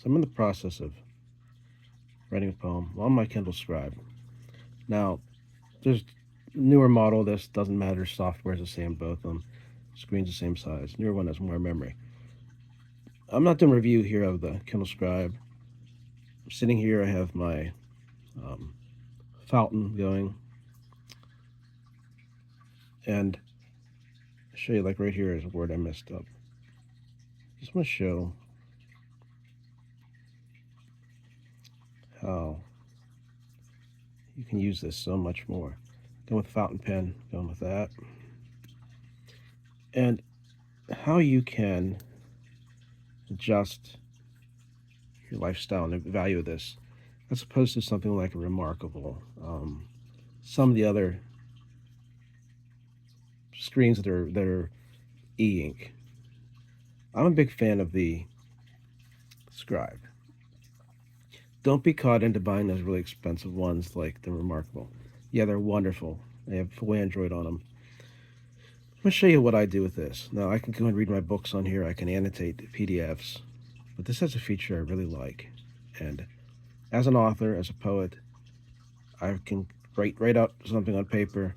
I'm in the process of writing a poem on my Kindle Scribe. Now, there's newer model. This doesn't matter. Software is the same, both of them. Screen's the same size. Newer one has more memory. I'm not doing a review here of the Kindle Scribe. I'm sitting here. I have my um, fountain going, and I'll show you. Like right here is a word I messed up. Just want to show how you can use this so much more. Going with fountain pen, going with that, and how you can adjust your lifestyle and the value of this, as opposed to something like a Remarkable. Some of the other screens that are e-ink. I'm a big fan of the Scribe. Don't be caught into buying those really expensive ones like the Remarkable. Yeah, they're wonderful. They have full Android on them. I'm going to show you what I do with this. Now, I can go and read my books on here. I can annotate PDFs. But this has a feature I really like. And as an author, as a poet, I can write out something on paper,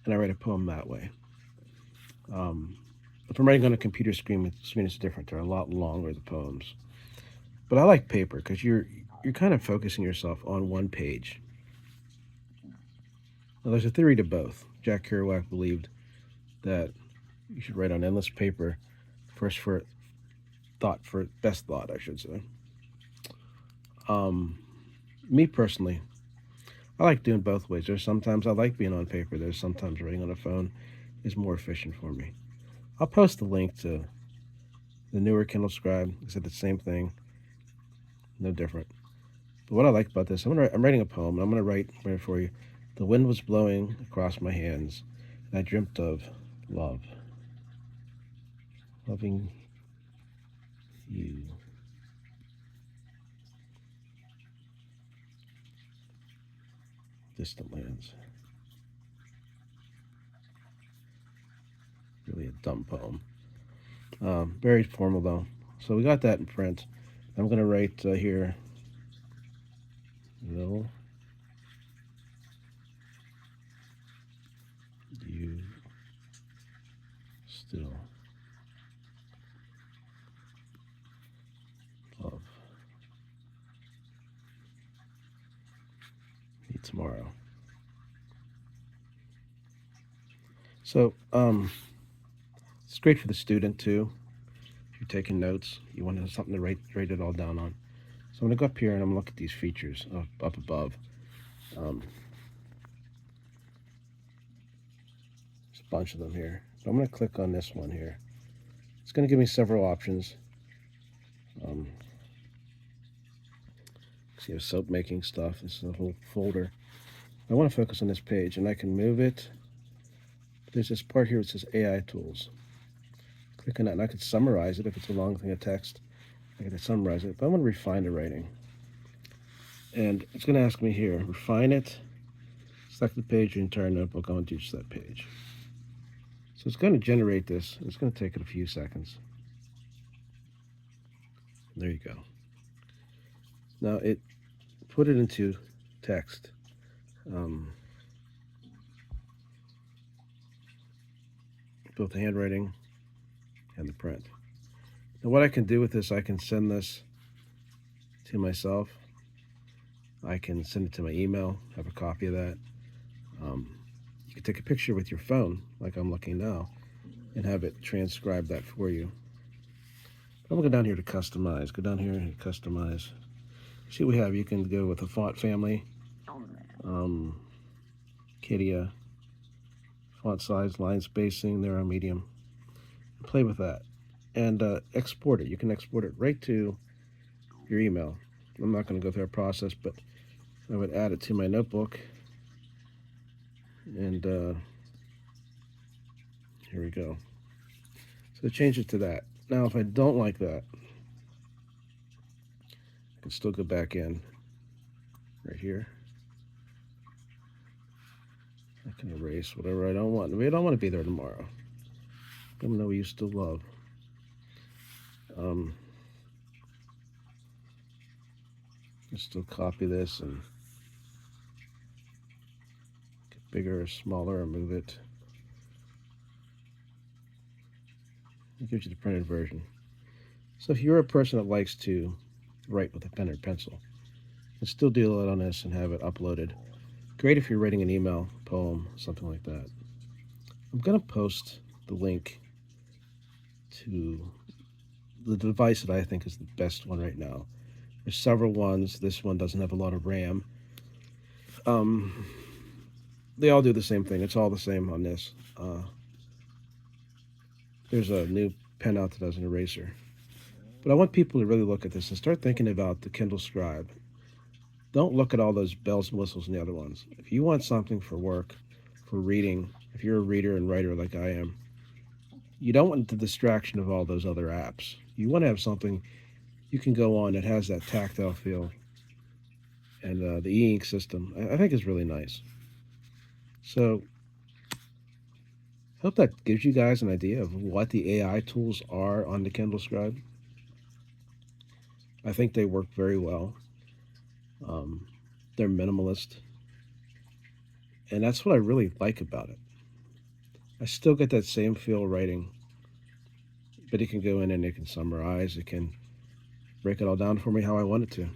and I write a poem that way. If I'm writing on a computer screen, it's different. They're a lot longer, the poems. But I like paper because you're kind of focusing yourself on one page. Now, there's a theory to both. Jack Kerouac believed that you should write on endless paper, first for best thought, I should say. Me personally, I like doing both ways. There's sometimes I like being on paper. There's sometimes writing on a phone is more efficient for me. I'll post the link to the newer Kindle Scribe. I said the same thing, no different. But what I like about this, I'm writing a poem. And I'm gonna write it for you. The wind was blowing across my hands, and I dreamt of love, loving you. Distant lands. Really a dumb poem. Very formal though. So we got that in print. I'm gonna write here. Will you still love me tomorrow? So it's great for the student too. If you're taking notes, you want to have something to write it all down on. So I'm gonna go up here and I'm gonna look at these features up above. There's a bunch of them here. But I'm gonna click on this one here. It's gonna give me several options. See, soap making stuff. This is a whole folder. I want to focus on this page, and I can move it. There's this part here that says AI tools. Click on that, and I could summarize it if it's a long thing of text. I can summarize it, but I want to refine the writing. And it's going to ask me here, refine it, select the page, your entire notebook, I want to use that page. So it's going to generate this. It's going to take it a few seconds. There you go. Now it put it into text. Both the handwriting and the print. Now what I can do with this, I can send this to myself. I can send it to my email, have a copy of that. You can take a picture with your phone, like I'm looking now, and have it transcribe that for you. I'm gonna go down here to customize. Go down here and customize. See what we have. You can go with a font family, Cydia, font size, line spacing, they're on medium. Play with that and export it. You can export it right to your email. I'm not going to go through a process, but I would add it to my notebook. And here we go. So change it to that. Now, if I don't like that, I can still go back in right here. I can erase whatever I don't want. Maybe I don't want to be there tomorrow. Let me know what you still love. Just still copy this and get bigger or smaller or move it. It gives you the printed version. So if you're a person that likes to write with a pen or pencil, and still do it on this and have it uploaded, great if you're writing an email, poem, something like that. I'm going to post the link to the device that I think is the best one right now. There's several ones. This one doesn't have a lot of RAM. Um, they all do the same thing. It's all the same on this. There's a new pen out that does an eraser. But I want people to really look at this and start thinking about the Kindle Scribe. Don't look at all those bells and whistles and the other ones. If you want something for work, for reading, if you're a reader and writer like I am, you don't want the distraction of all those other apps. You want to have something you can go on that has that tactile feel. And the e-ink system, I think, is really nice. So hope that gives you guys an idea of what the AI tools are on the Kindle Scribe. I think they work very well. They're minimalist, and that's what I really like about it. I still get that same feel writing, but it can go in and it can summarize, it can break it all down for me how I want it to.